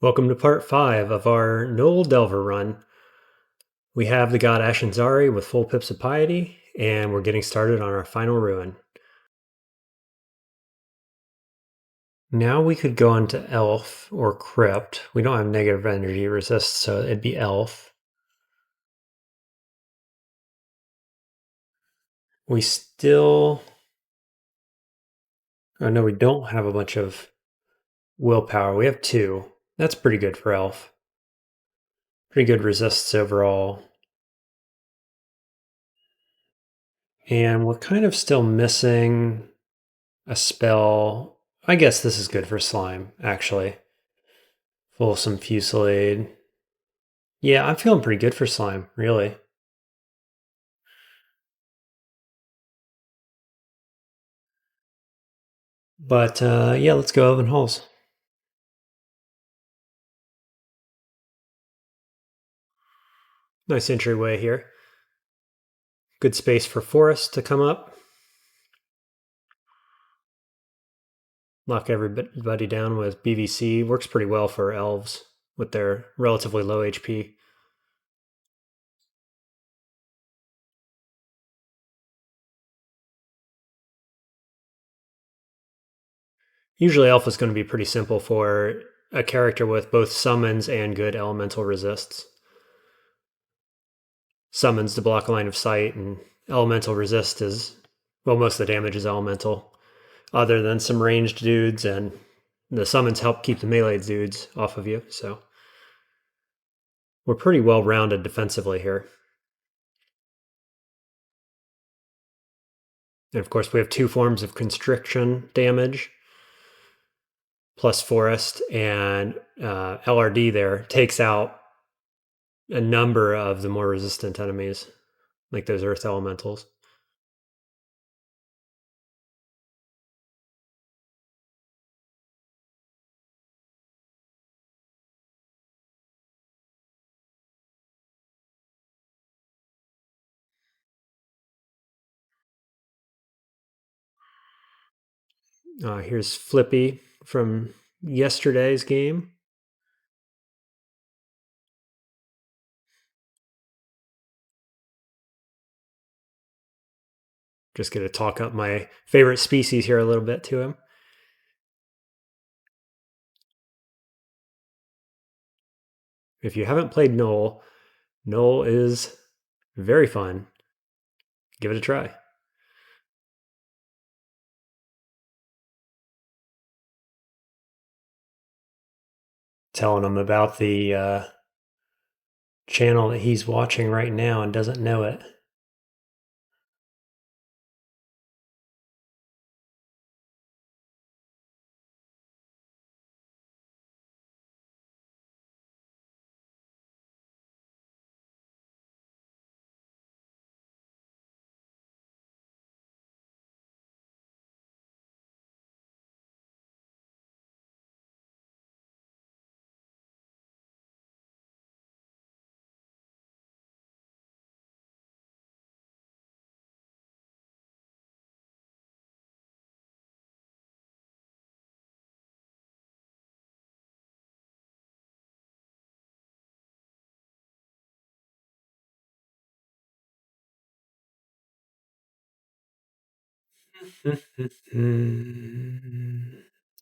Welcome to part 5 of our Gnoll Delver run. We have the god Ashanzari with full pips of piety, and we're getting started on our final ruin. Now we could go on to Elf or Crypt. We don't have negative energy resist, so it'd be Elf. We still... Oh no, we don't have a bunch of willpower. We have 2. That's pretty good for Elf. Pretty good resists overall. And we're kind of still missing a spell. I guess this is good for Slime, actually. Fulsome Fusillade. Yeah, I'm feeling pretty good for Slime, really. But yeah, let's go Elven Halls. Nice entryway here. Good space for Forest to come up. Lock everybody down with BVC. Works pretty well for elves with their relatively low HP. Usually elf is going to be pretty simple for a character with both summons and good elemental resists. Summons to block a line of sight, and elemental resist is, well, most of the damage is elemental, other than some ranged dudes, and the summons help keep the melee dudes off of you, so we're pretty well rounded defensively here. And of course, we have 2 forms of constriction damage, plus Forest, and LRD there takes out a number of the more resistant enemies, like those Earth Elementals. Here's Flippy from yesterday's game. Just going to talk up my favorite species here a little bit to him. If you haven't played Gnoll, Gnoll is very fun. Give it a try. Telling him about the channel that he's watching right now and doesn't know it.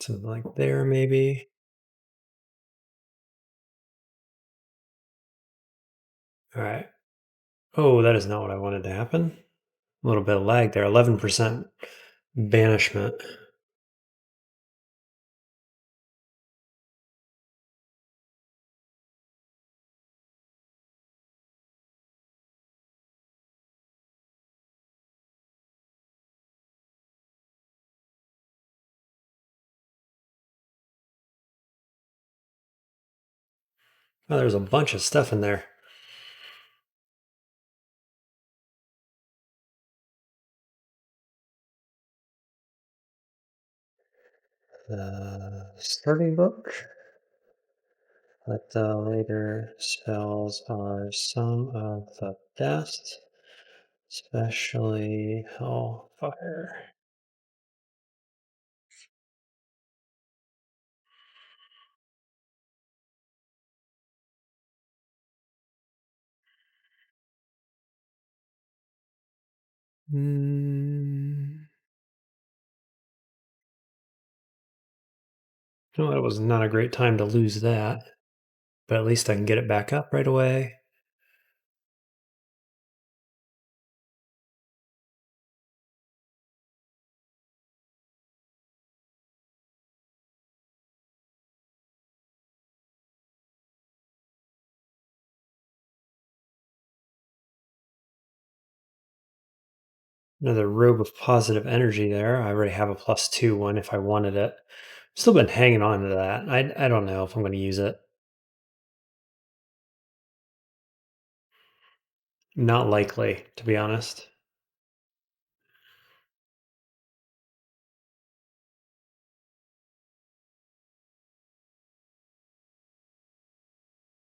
So like there maybe. All right. Oh, that is not what I wanted to happen. A little bit of lag there. 11% banishment. Oh, there's a bunch of stuff in there. The starting book. But the later spells are some of the best, especially Hellfire. Mm, well, that was not a great time to lose that, but at least I can get it back up right away. Another robe of positive energy there. I already have a +2 one if I wanted it. Still been hanging on to that. I don't know if I'm going to use it. Not likely, to be honest.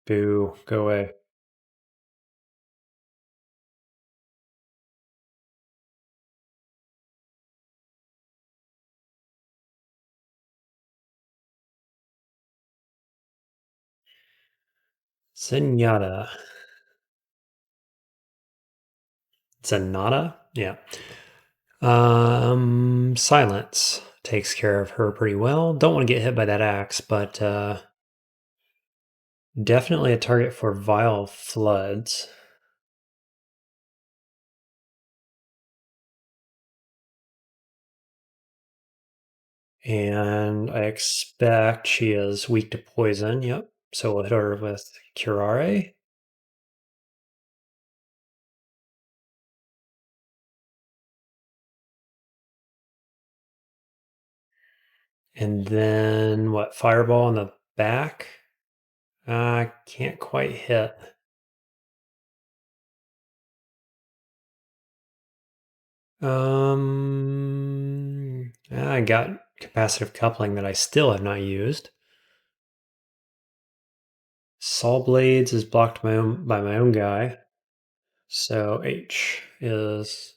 Boo, go away. Zenyatta. Zenata? Yeah. Silence takes care of her pretty well. Don't want to get hit by that axe, but definitely a target for vile floods. And I expect she is weak to poison. Yep. So we'll hit her with Curare. And then what? Fireball on the back? Can't quite hit. I got capacitive coupling that I still have not used. Saw Blades is blocked by my own guy. So H is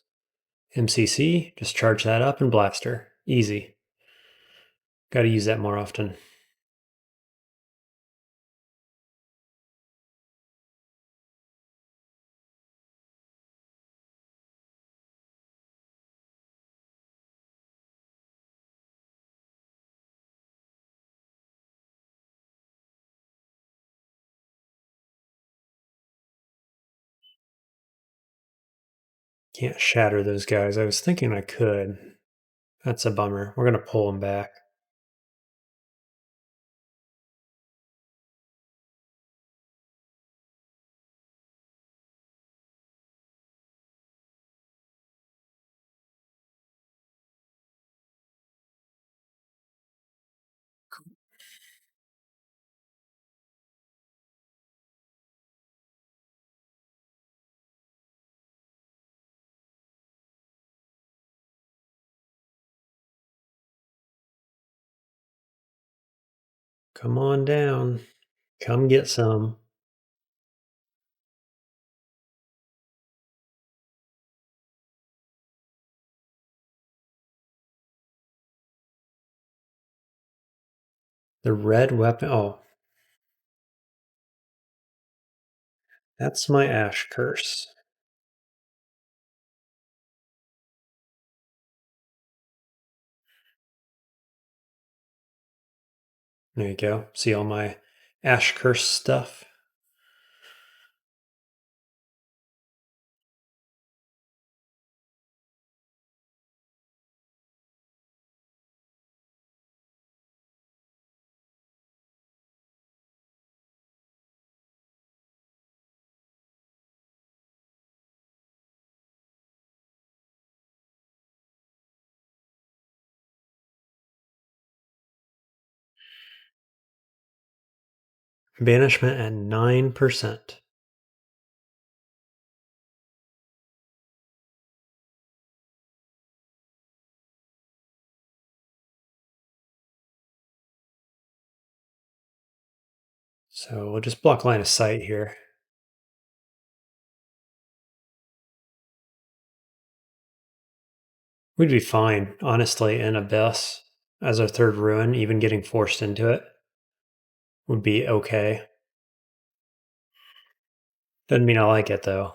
MCC. Just charge that up and blaster. Easy. Got to use that more often. Can't shatter those guys. I was thinking I could. That's a bummer. We're going to pull them back. Come on down. Come get some. The red weapon. Oh, that's my Ash Curse. There you go. See all my Ash Curse stuff? Banishment at 9%. So we'll just block line of sight here. We'd be fine, honestly, in Abyss as our third ruin, even getting forced into it would be okay. Doesn't mean I like it though.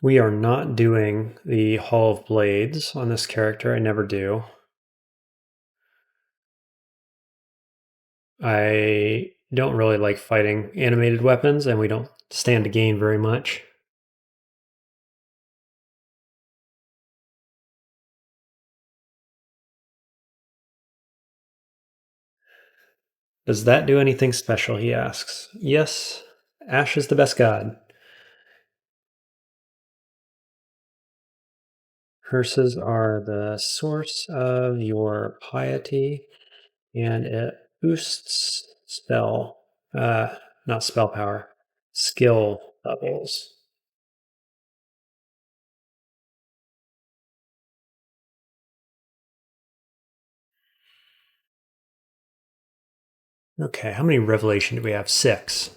We are not doing the Hall of Blades on this character. I never do. I don't really like fighting animated weapons, and we don't stand to gain very much. Does that do anything special? He asks. Yes, Ash is the best god. Curses are the source of your piety, and it boosts not spell power, skill levels. Okay, how many revelation do we have? 6.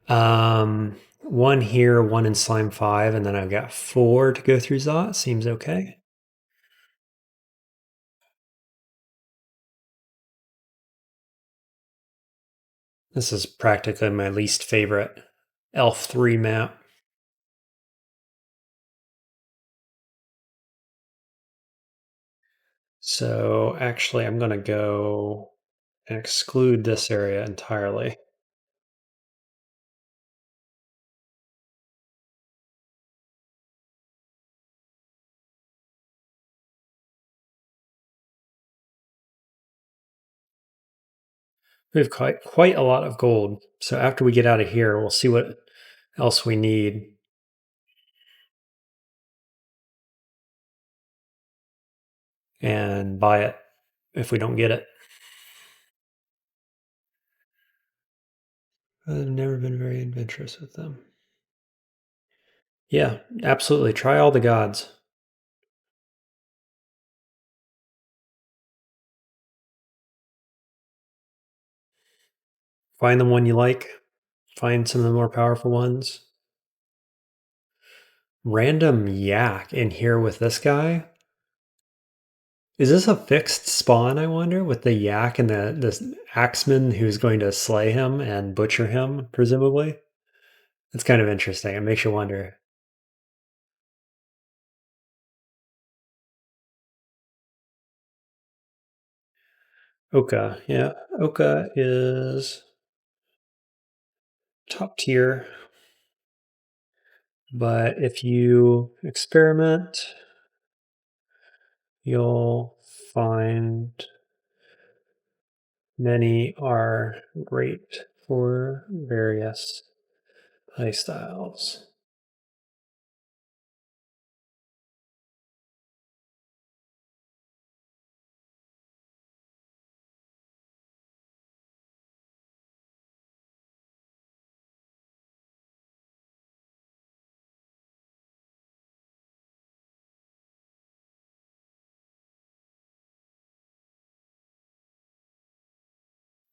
One here, one in slime 5, and then I've got 4 to go through Zot. Seems okay. This is practically my least favorite Elf 3 map. So actually, I'm going to go and exclude this area entirely. We have quite a lot of gold. So after we get out of here, we'll see what else we need. And buy it if we don't get it. I've never been very adventurous with them. Yeah, absolutely. Try all the gods. Find the one you like. Find some of the more powerful ones. Random yak in here with this guy. Is this a fixed spawn, I wonder, with the yak and the axeman who's going to slay him and butcher him, presumably? It's kind of interesting. It makes you wonder. Oka, yeah. Oka is top tier, but if you experiment, you'll find many are great for various playstyles.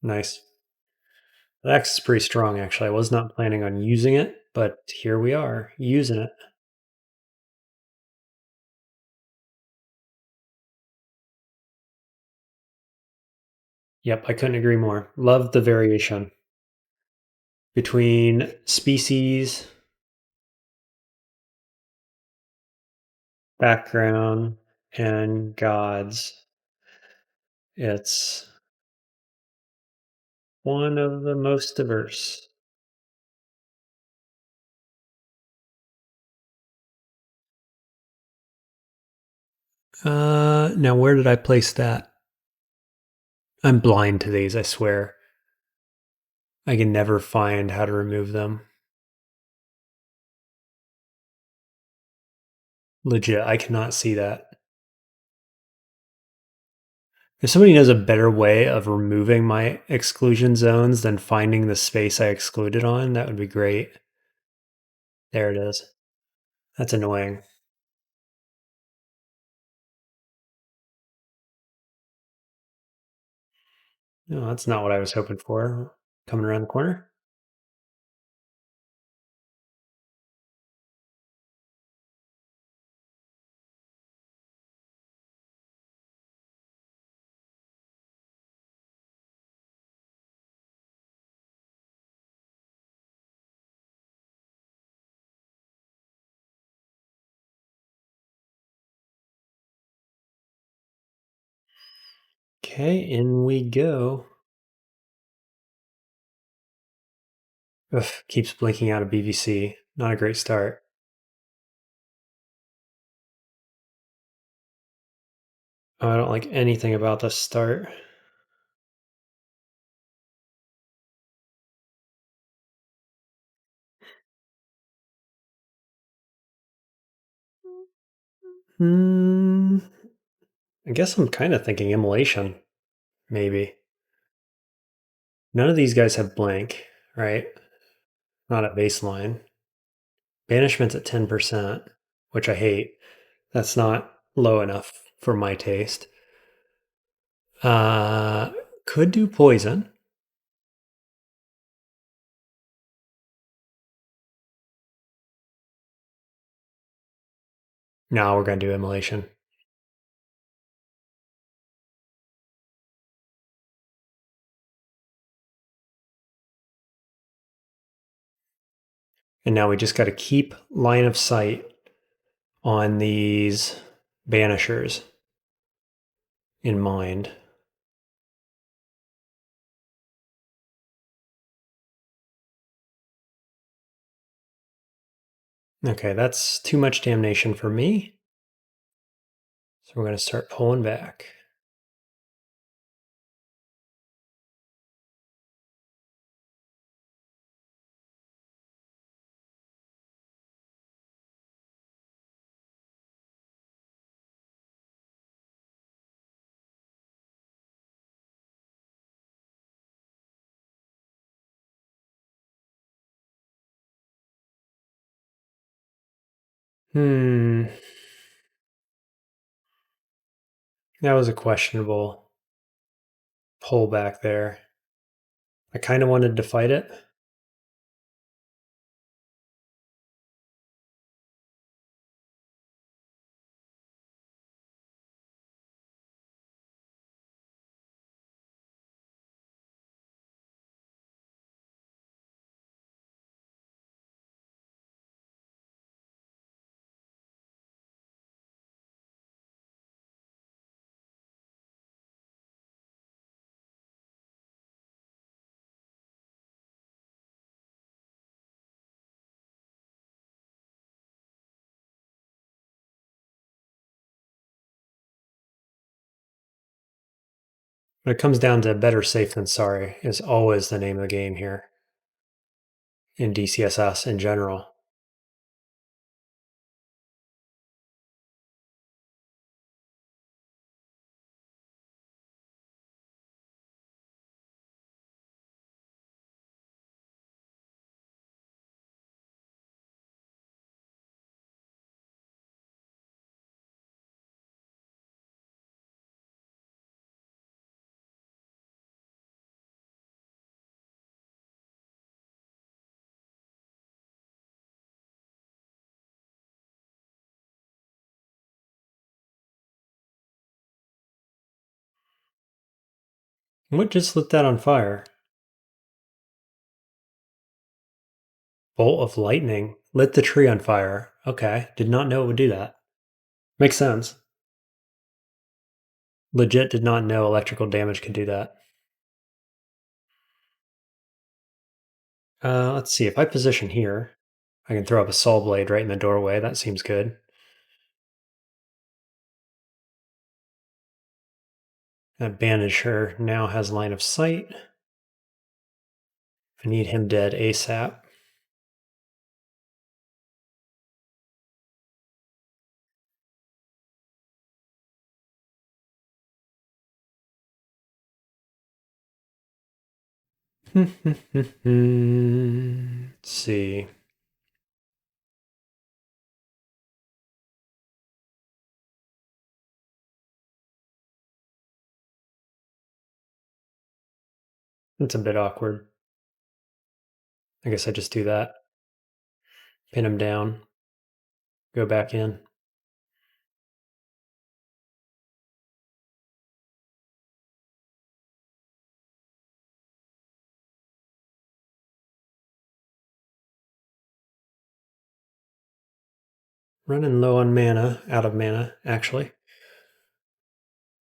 Nice. The axe is pretty strong, actually. I was not planning on using it, but here we are, using it. Yep, I couldn't agree more. Love the variation between species, background, and gods. It's one of the most diverse. Now where did I place that? I'm blind to these, I swear. I can never find how to remove them. Legit, I cannot see that. If somebody knows a better way of removing my exclusion zones than finding the space I excluded on, that would be great. There it is. That's annoying. No, that's not what I was hoping for. Coming around the corner. Okay, in we go. Ugh, keeps blinking out a BVC. Not a great start. Oh, I don't like anything about this start. Hmm. I guess I'm kind of thinking immolation, maybe. None of these guys have blank, right? Not at baseline. Banishment's at 10%, which I hate. That's not low enough for my taste. Uh, could do poison. Now we're going to do immolation. And now we just got to keep line of sight on these banishers in mind. Okay, that's too much damnation for me. So we're going to start pulling back. Hmm. That was a questionable pullback there. I kind of wanted to fight it. But it comes down to better safe than sorry is always the name of the game here in DCSS in general. What just lit that on fire? Bolt of lightning lit the tree on fire. Okay, did not know it would do that. Makes sense. Legit did not know electrical damage could do that. Let's see. If I position here, I can throw up a saw blade right in the doorway. That seems good. That banisher now has line of sight. I need him dead ASAP. Let's see. That's a bit awkward. I guess I just do that. Pin him down. Go back in. Running low on mana. Out of mana, actually.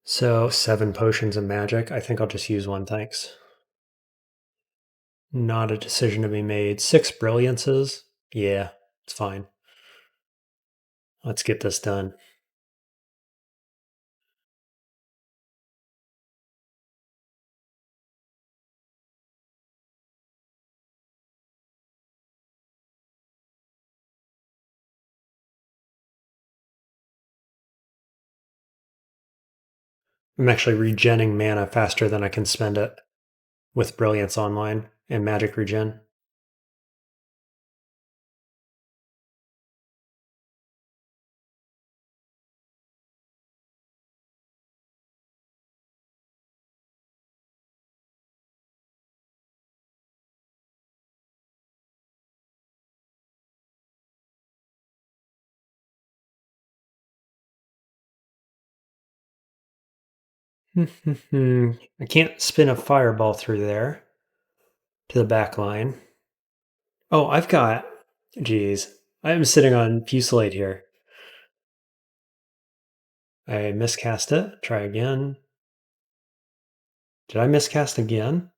So 7 potions of magic. I think I'll just use one, thanks. Not a decision to be made. 6 brilliances. Yeah, it's fine. Let's get this done. I'm actually regenning mana faster than I can spend it with Brilliance Online and Magic Regen. I can't spin a fireball through there to the back line. Oh, I've got. Geez. I'm sitting on Fusillade here. I miscast it. Try again. Did I miscast again?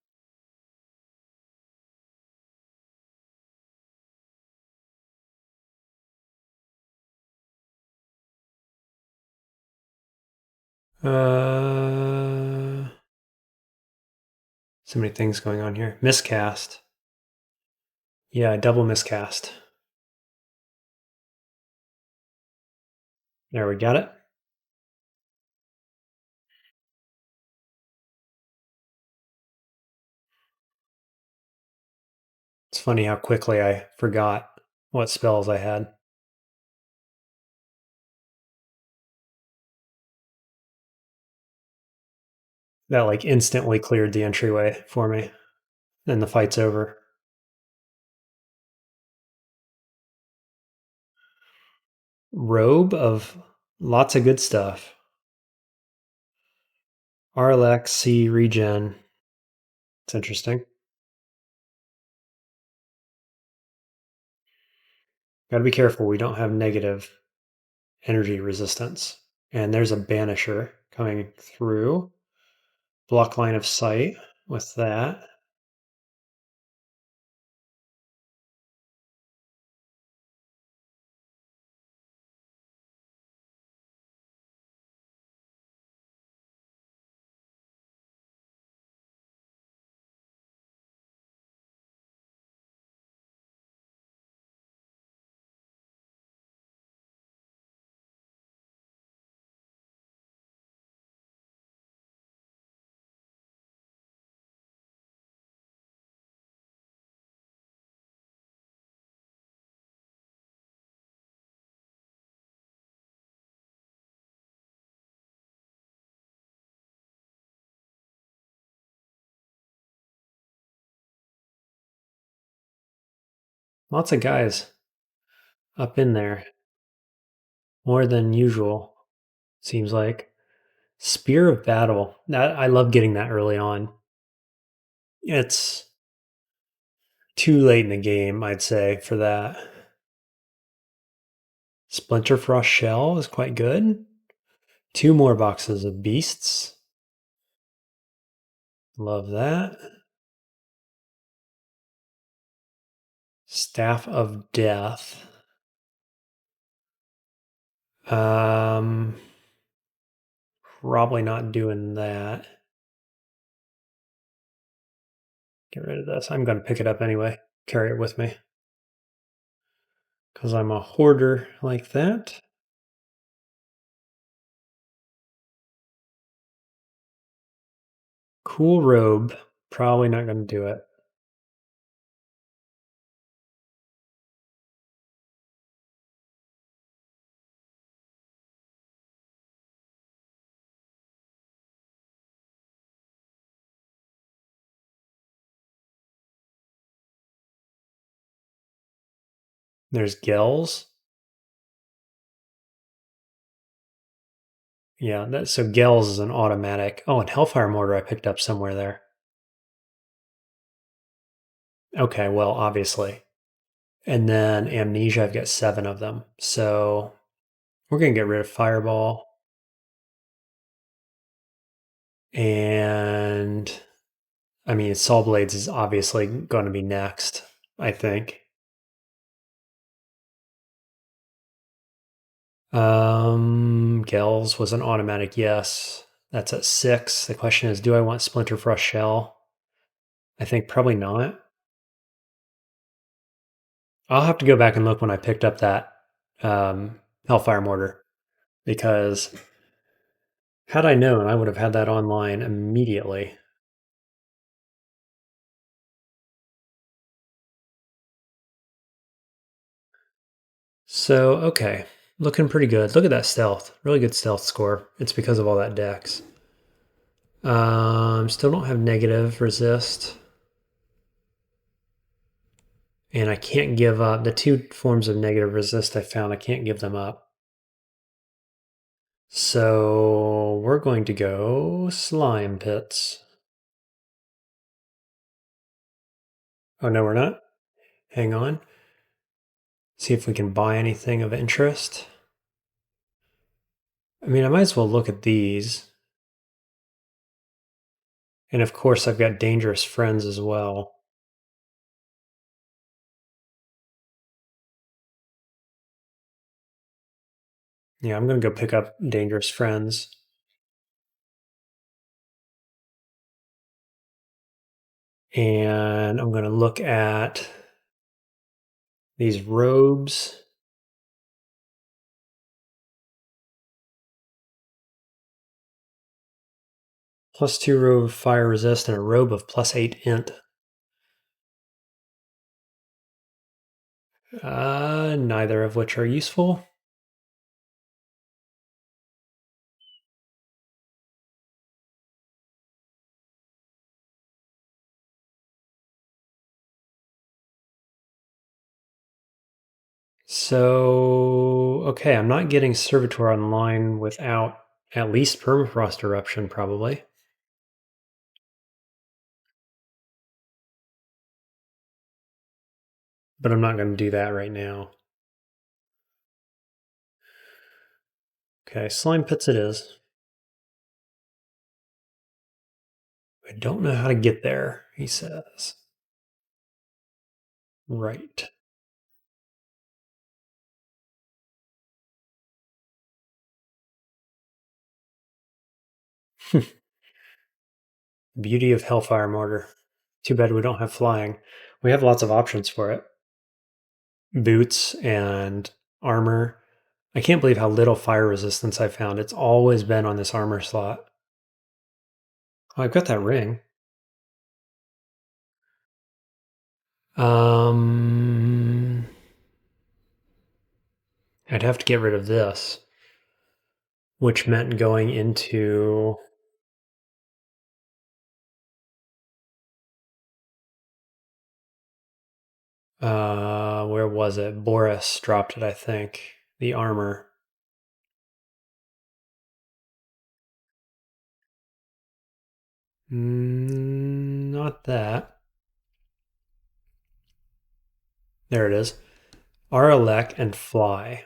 So many things going on here. Miscast. Yeah, I double miscast. There, we got it. It's funny how quickly I forgot what spells I had. That like instantly cleared the entryway for me. And the fight's over. Robe of lots of good stuff. Arlex, C, regen. It's interesting. Got to be careful. We don't have negative energy resistance. And there's a banisher coming through. Block line of sight with that. Lots of guys up in there. More than usual, seems like. Spear of Battle. That I love getting that early on. It's too late in the game, I'd say, for that. Splinterfrost Shell is quite good. 2 more boxes of beasts. Love that. Staff of Death. Um, Probably not doing that. Get rid of this. I'm going to pick it up anyway. Carry it with me. Because I'm a hoarder like that. Cool robe. Probably not going to do it. There's Gels. Yeah, so Gels is an automatic. Oh, and Hellfire Mortar I picked up somewhere there. Okay, well, obviously. And then Amnesia, I've got 7 of them. So we're going to get rid of Fireball. And I mean, Saw Blades is obviously going to be next, I think. Gels was an automatic yes. That's at 6. The question is, do I want Splinter Frost Shell? I think probably not. I'll have to go back and look when I picked up that Hellfire Mortar, because had I known, I would have had that online immediately. So, okay. Looking pretty good. Look at that stealth. Really good stealth score. It's because of all that dex. Still don't have negative resist. And I can't give up. The 2 forms of negative resist I found, I can't give them up. So we're going to go slime pits. Oh, no, we're not. Hang on. See if we can buy anything of interest. I mean, I might as well look at these. And of course, I've got dangerous friends as well. Yeah, I'm going to go pick up dangerous friends. And I'm going to look at these robes. +2 robe of fire resist and a robe of +8 int. Neither of which are useful. So, okay, I'm not getting Servitor online without at least Permafrost Eruption, probably. But I'm not going to do that right now. Okay, slime pits it is. I don't know how to get there, he says. Right. Beauty of Hellfire Mortar. Too bad we don't have flying. We have lots of options for it. Boots and armor. I can't believe how little fire resistance I found. It's always been on this armor slot. Oh, I've got that ring. Um, I'd have to get rid of this, which meant going into where was it? Boris dropped it, I think. The armor. Not that. There it is. Aralek and fly.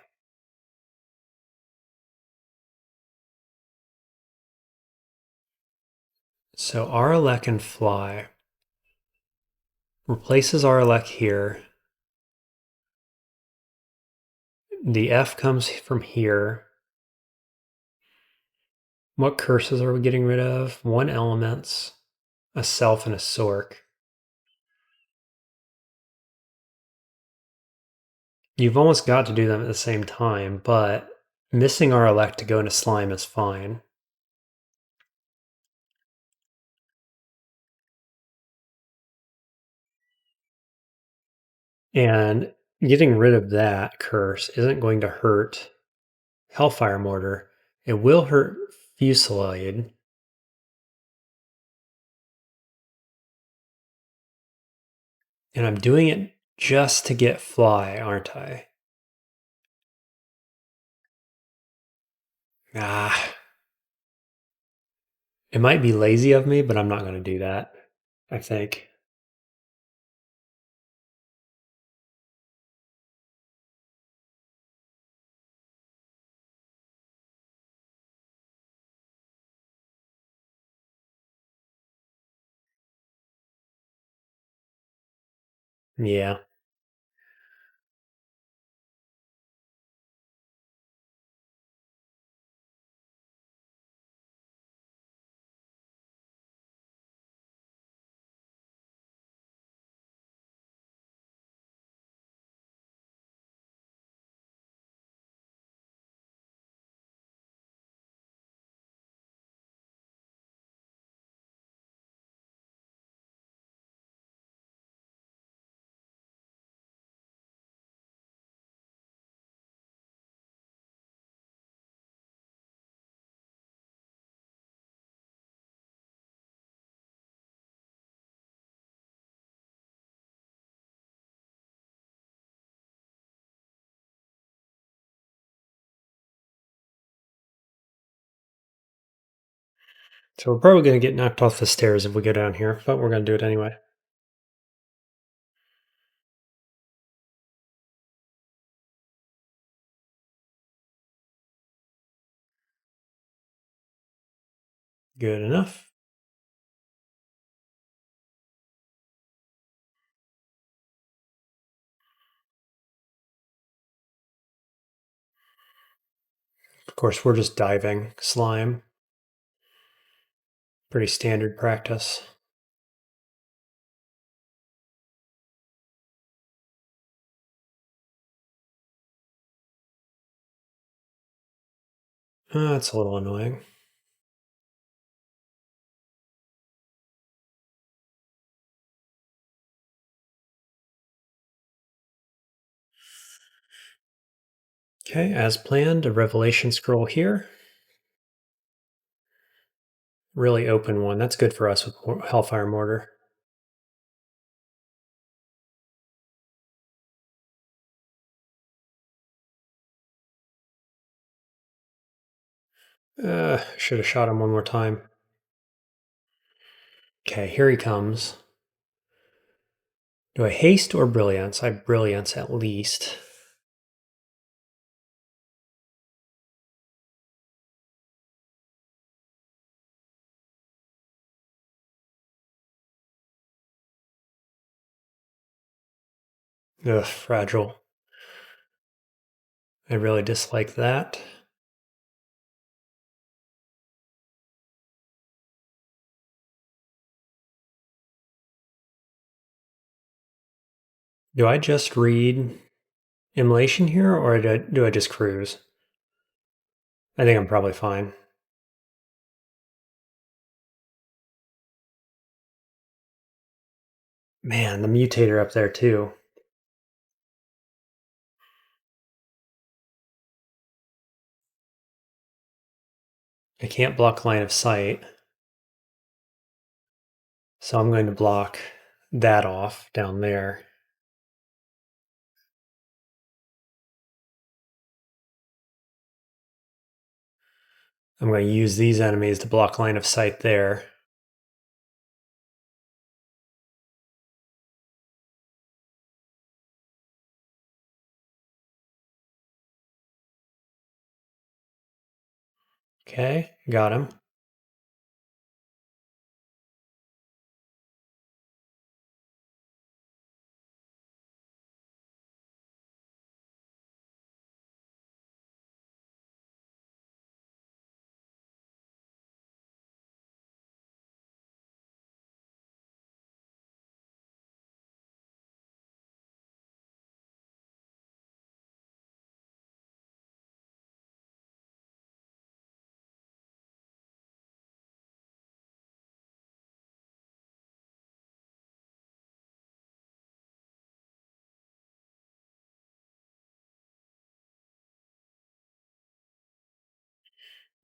So Aralek and fly replaces Aralek here. The F comes from here. What curses are we getting rid of? 1 elements, a self, and a sork. You've almost got to do them at the same time, but missing our elect to go into slime is fine. And getting rid of that curse isn't going to hurt Hellfire Mortar. It will hurt Fusillade. And I'm doing it just to get fly, aren't I? Ah. It might be lazy of me, but I'm not going to do that, I think. Yeah. So we're probably going to get knocked off the stairs if we go down here, but we're going to do it anyway. Good enough. Of course, we're just diving slime. Pretty standard practice. That's a little annoying. Okay, as planned, a revelation scroll here. Really open one. That's good for us with Hellfire Mortar. Should have shot him one more time. Okay, here he comes. Do I haste or brilliance? I brilliance at least. Ugh, fragile. I really dislike that. Do I just read immolation here or do I just cruise? I think I'm probably fine. Man, the mutator up there too. I can't block line of sight. So I'm going to block that off down there. I'm going to use these enemies to block line of sight there. Okay, got him.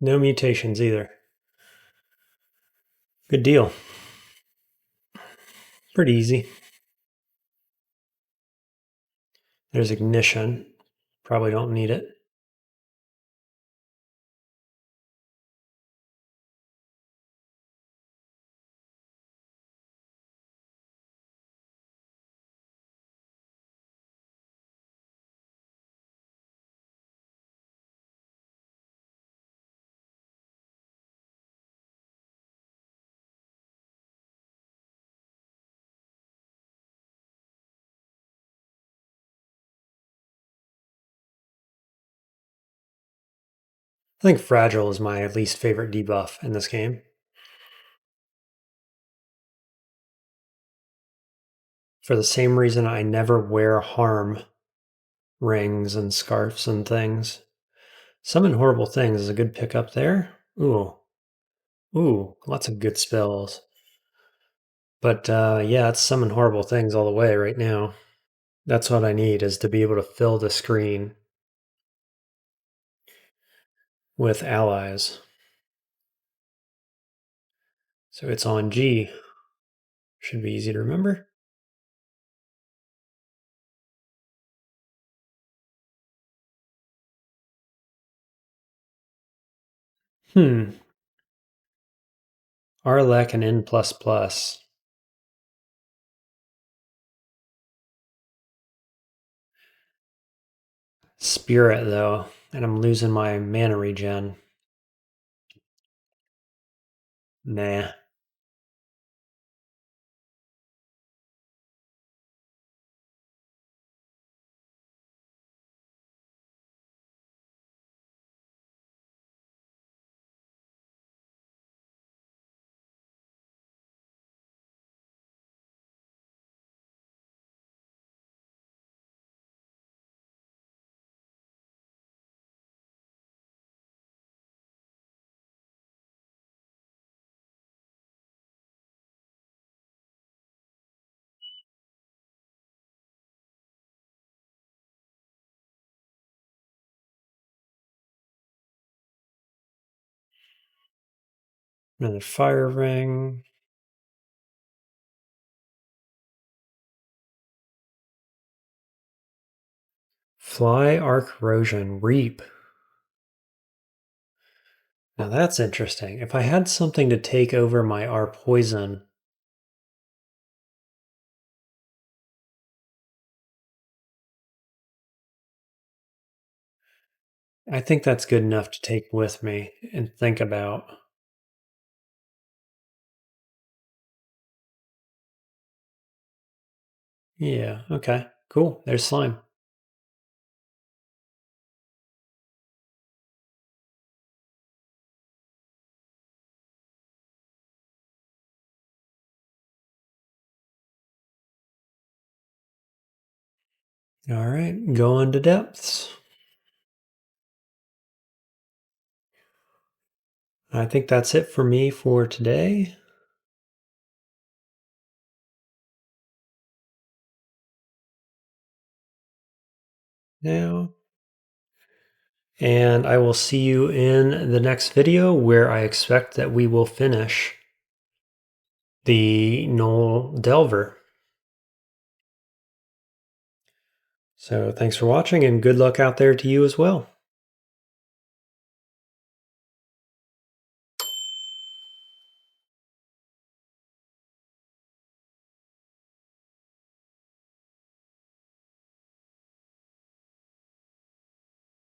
No mutations either. Good deal. Pretty easy. There's ignition. Probably don't need it. I think Fragile is my least favorite debuff in this game. For the same reason I never wear harm rings and scarves and things. Summon Horrible Things is a good pickup there. Ooh. Ooh, lots of good spells. But yeah, it's Summon Horrible Things all the way right now. That's what I need, is to be able to fill the screen with allies. So it's on G. Should be easy to remember. Arlec and N++. Spirit, though, and I'm losing my mana regen. Nah. Another Fire Ring. Fly, Arc, Corrosion, Reap. Now that's interesting. If I had something to take over my R Poison, I think that's good enough to take with me and think about. Yeah, okay, cool. There's Slime. All right, going to depths. I think that's it for me for today. Now, and I will see you in the next video, where I expect that we will finish the Gnoll Delver. So thanks for watching, and good luck out there to you as well.